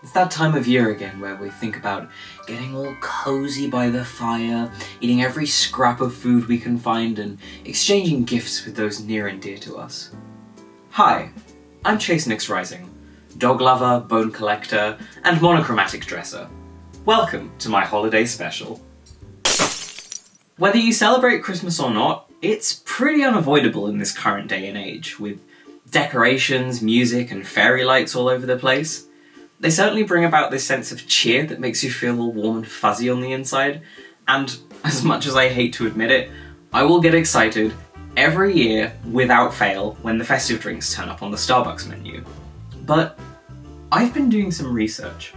It's that time of year again where we think about getting all cozy by the fire, eating every scrap of food we can find, and exchanging gifts with those near and dear to us. Hi, I'm nyxrising, dog lover, bone collector, and monochromatic dresser. Welcome to my holiday special. Whether you celebrate Christmas or not, it's pretty unavoidable in this current day and age, with decorations, music, and fairy lights all over the place. They certainly bring about this sense of cheer that makes you feel all warm and fuzzy on the inside, and as much as I hate to admit it, I will get excited every year without fail when the festive drinks turn up on the Starbucks menu. But I've been doing some research,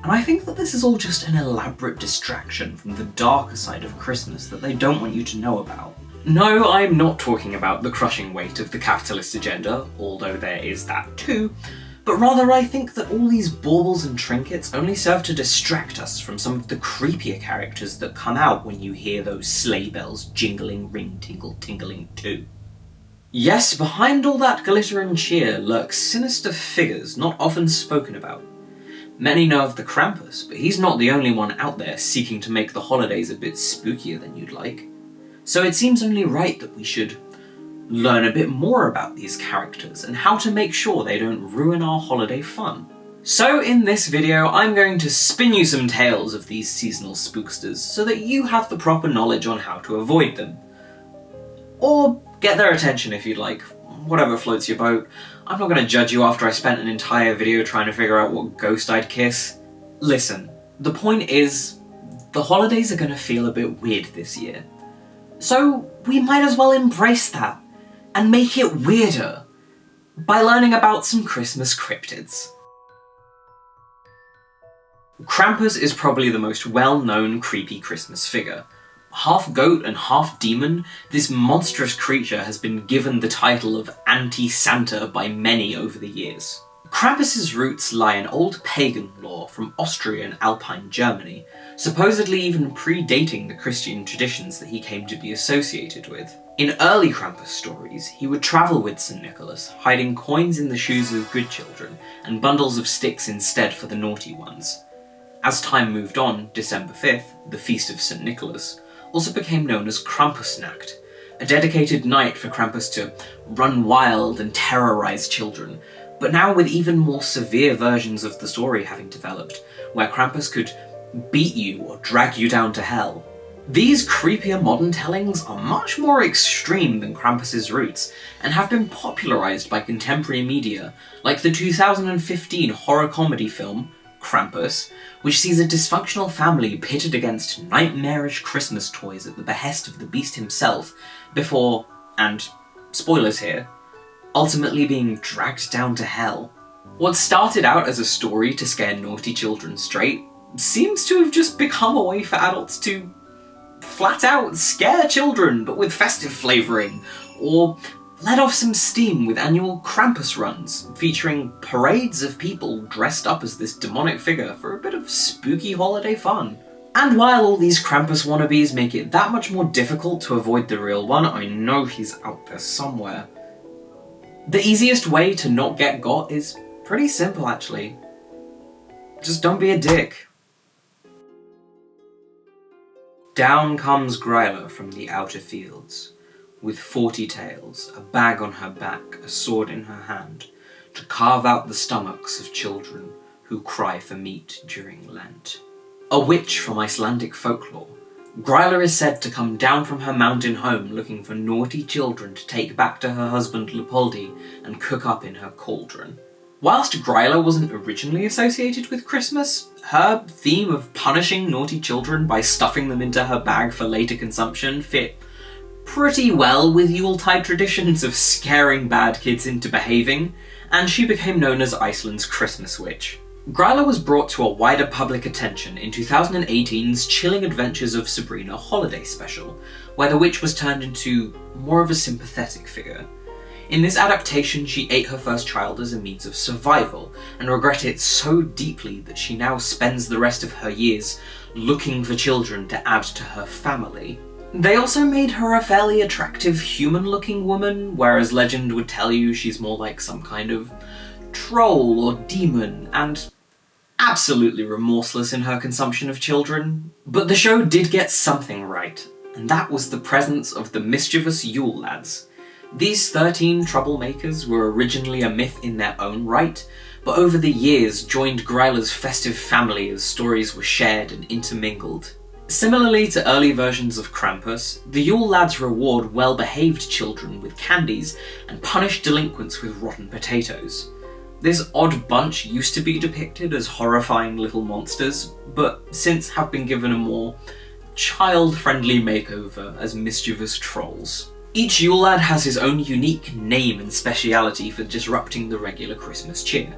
and I think that this is all just an elaborate distraction from the darker side of Christmas that they don't want you to know about. No, I'm not talking about the crushing weight of the capitalist agenda, although there is that too, but rather I think that all these baubles and trinkets only serve to distract us from some of the creepier characters that come out when you hear those sleigh bells jingling, ring-tingle-tingling too. Yes, behind all that glitter and cheer lurk sinister figures not often spoken about. Many know of the Krampus, but he's not the only one out there seeking to make the holidays a bit spookier than you'd like. So it seems only right that we should learn a bit more about these characters and how to make sure they don't ruin our holiday fun. So in this video, I'm going to spin you some tales of these seasonal spooksters so that you have the proper knowledge on how to avoid them. Or get their attention if you'd like, whatever floats your boat. I'm not going to judge you after I spent an entire video trying to figure out what ghost I'd kiss. Listen, the point is, the holidays are going to feel a bit weird this year. So we might as well embrace that and make it weirder by learning about some Christmas cryptids. Krampus is probably the most well-known creepy Christmas figure. Half goat and half demon, this monstrous creature has been given the title of Anti-Santa by many over the years. Krampus's roots lie in old pagan lore from Austria and Alpine Germany, supposedly even predating the Christian traditions that he came to be associated with. In early Krampus stories, he would travel with St. Nicholas, hiding coins in the shoes of good children and bundles of sticks instead for the naughty ones. As time moved on, December 5th, the Feast of St. Nicholas, also became known as Krampusnacht, a dedicated night for Krampus to run wild and terrorize children, but now with even more severe versions of the story having developed, where Krampus could beat you or drag you down to hell. These creepier modern tellings are much more extreme than Krampus's roots, and have been popularised by contemporary media, like the 2015 horror comedy film, Krampus, which sees a dysfunctional family pitted against nightmarish Christmas toys at the behest of the beast himself, before, and spoilers here, ultimately being dragged down to hell. What started out as a story to scare naughty children straight seems to have just become a way for adults to flat out scare children but with festive flavouring, or let off some steam with annual Krampus runs, featuring parades of people dressed up as this demonic figure for a bit of spooky holiday fun. And while all these Krampus wannabes make it that much more difficult to avoid the real one, I know he's out there somewhere. The easiest way to not get got is pretty simple, actually. Just don't be a dick. Down comes Gryla from the outer fields, with 40 tails, a bag on her back, a sword in her hand, to carve out the stomachs of children who cry for meat during Lent. A witch from Icelandic folklore, Gryla is said to come down from her mountain home looking for naughty children to take back to her husband Leopoldi and cook up in her cauldron. Whilst Gryla wasn't originally associated with Christmas, her theme of punishing naughty children by stuffing them into her bag for later consumption fit pretty well with Yuletide traditions of scaring bad kids into behaving, and she became known as Iceland's Christmas witch. Gryla was brought to a wider public attention in 2018's Chilling Adventures of Sabrina holiday special, where the witch was turned into more of a sympathetic figure. In this adaptation, she ate her first child as a means of survival, and regretted it so deeply that she now spends the rest of her years looking for children to add to her family. They also made her a fairly attractive human-looking woman, whereas legend would tell you she's more like some kind of troll or demon, and absolutely remorseless in her consumption of children, but the show did get something right, and that was the presence of the mischievous Yule Lads. These 13 troublemakers were originally a myth in their own right, but over the years joined Gryla's festive family as stories were shared and intermingled. Similarly to early versions of Krampus, the Yule Lads reward well-behaved children with candies and punish delinquents with rotten potatoes. This odd bunch used to be depicted as horrifying little monsters, but since have been given a more child-friendly makeover as mischievous trolls. Each Yule Lad has his own unique name and speciality for disrupting the regular Christmas cheer.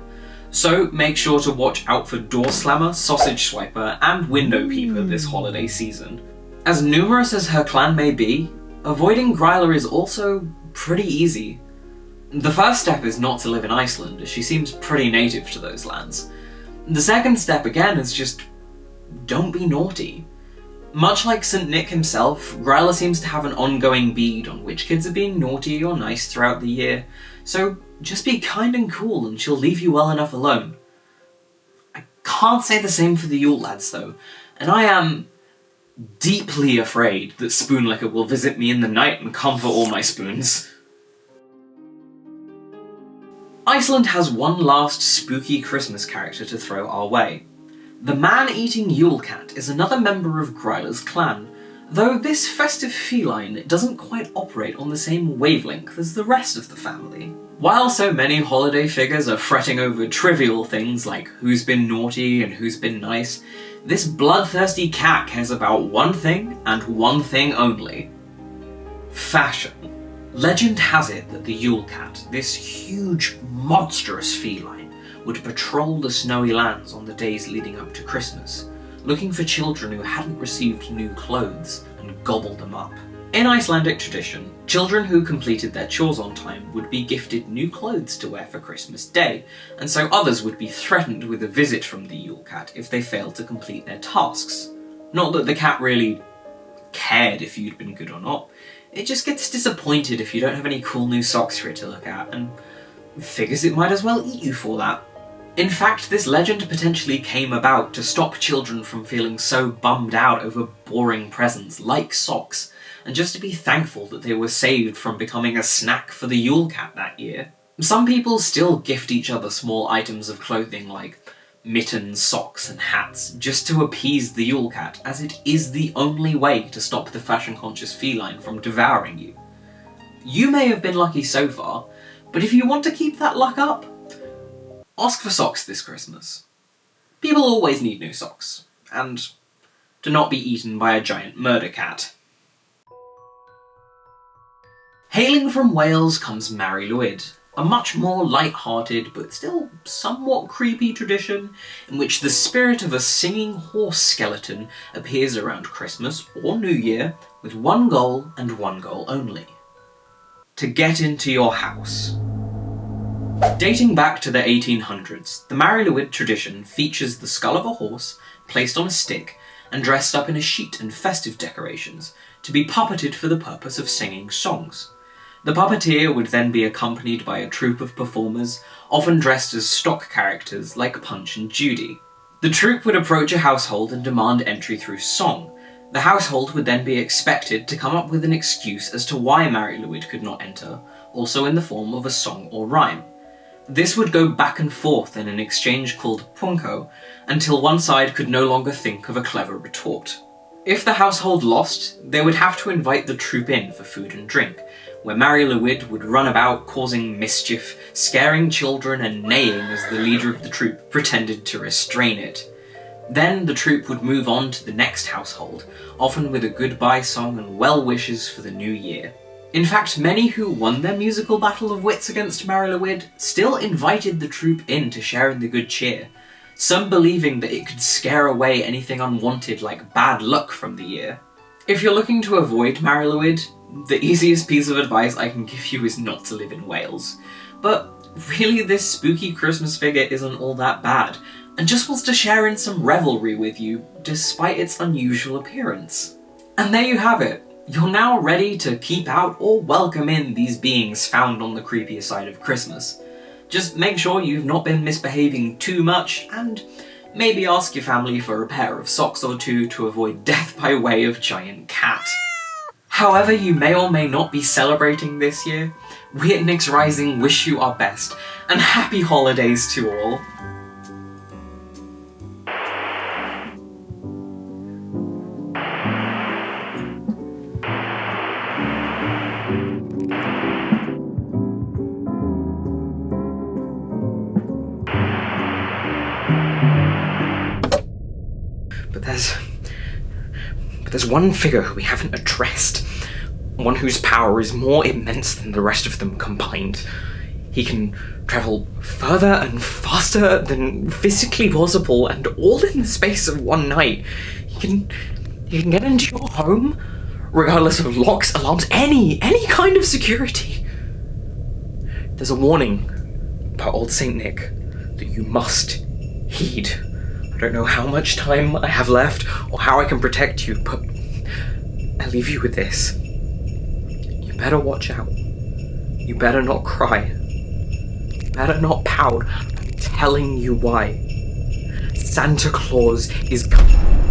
So make sure to watch out for Door Slammer, Sausage Swiper, and Window Peeper this holiday season. As numerous as her clan may be, avoiding Gryla is also pretty easy. The first step is not to live in Iceland, as she seems pretty native to those lands. The second step again is just don't be naughty. Much like St. Nick himself, Gryla seems to have an ongoing bead on which kids are being naughty or nice throughout the year, so just be kind and cool and she'll leave you well enough alone. I can't say the same for the Yule Lads though, and I am deeply afraid that Spoonlicker will visit me in the night and comfort all my spoons. Iceland has one last spooky Christmas character to throw our way. The man-eating Yule Cat is another member of Gryla's clan, though this festive feline doesn't quite operate on the same wavelength as the rest of the family. While so many holiday figures are fretting over trivial things like who's been naughty and who's been nice, this bloodthirsty cat cares about one thing and one thing only: fashion. Legend has it that the Yule Cat, this huge, monstrous feline, would patrol the snowy lands on the days leading up to Christmas, looking for children who hadn't received new clothes and gobbled them up. In Icelandic tradition, children who completed their chores on time would be gifted new clothes to wear for Christmas Day, and so others would be threatened with a visit from the Yule Cat if they failed to complete their tasks. Not that the cat really cared if you'd been good or not, it just gets disappointed if you don't have any cool new socks for it to look at, and figures it might as well eat you for that. In fact, this legend potentially came about to stop children from feeling so bummed out over boring presents like socks, and just to be thankful that they were saved from becoming a snack for the Yule Cat that year. Some people still gift each other small items of clothing like mittens, socks, and hats, just to appease the Yule Cat, as it is the only way to stop the fashion-conscious feline from devouring you. You may have been lucky so far, but if you want to keep that luck up, ask for socks this Christmas. People always need new socks, and to not be eaten by a giant murder cat. Hailing from Wales comes Mari Lwyd, a much more light-hearted but still somewhat creepy tradition in which the spirit of a singing horse skeleton appears around Christmas or New Year with one goal and one goal only: to get into your house. Dating back to the 1800s, the Mari Lwyd tradition features the skull of a horse placed on a stick and dressed up in a sheet and festive decorations to be puppeted for the purpose of singing songs. The puppeteer would then be accompanied by a troupe of performers, often dressed as stock characters like Punch and Judy. The troupe would approach a household and demand entry through song. The household would then be expected to come up with an excuse as to why Mari Lwyd could not enter, also in the form of a song or rhyme. This would go back and forth in an exchange called punko, until one side could no longer think of a clever retort. If the household lost, they would have to invite the troupe in for food and drink, where Mari Lwyd would run about causing mischief, scaring children and neighing as the leader of the troupe pretended to restrain it. Then the troupe would move on to the next household, often with a goodbye song and well wishes for the new year. In fact, many who won their musical battle of wits against Mari Lwyd still invited the troupe in to share in the good cheer, some believing that it could scare away anything unwanted like bad luck from the year. If you're looking to avoid Mari Lwyd, the easiest piece of advice I can give you is not to live in Wales. But really, this spooky Christmas figure isn't all that bad, and just wants to share in some revelry with you, despite its unusual appearance. And there you have it. You're now ready to keep out or welcome in these beings found on the creepier side of Christmas. Just make sure you've not been misbehaving too much, and Maybe ask your family for a pair of socks or two to avoid death by way of giant cat. However you may or may not be celebrating this year, we at nyxrising wish you our best, and happy holidays to all. But there's one figure who we haven't addressed. One whose power is more immense than the rest of them combined. He can travel further and faster than physically possible, and all in the space of one night. He can get into your home, regardless of locks, alarms, any kind of security. There's a warning by Old Saint Nick that you must heed. I don't know how much time I have left or how I can protect you, but I leave you with this. You better watch out. You better not cry. You better not pout. I'm telling you why. Santa Claus is coming.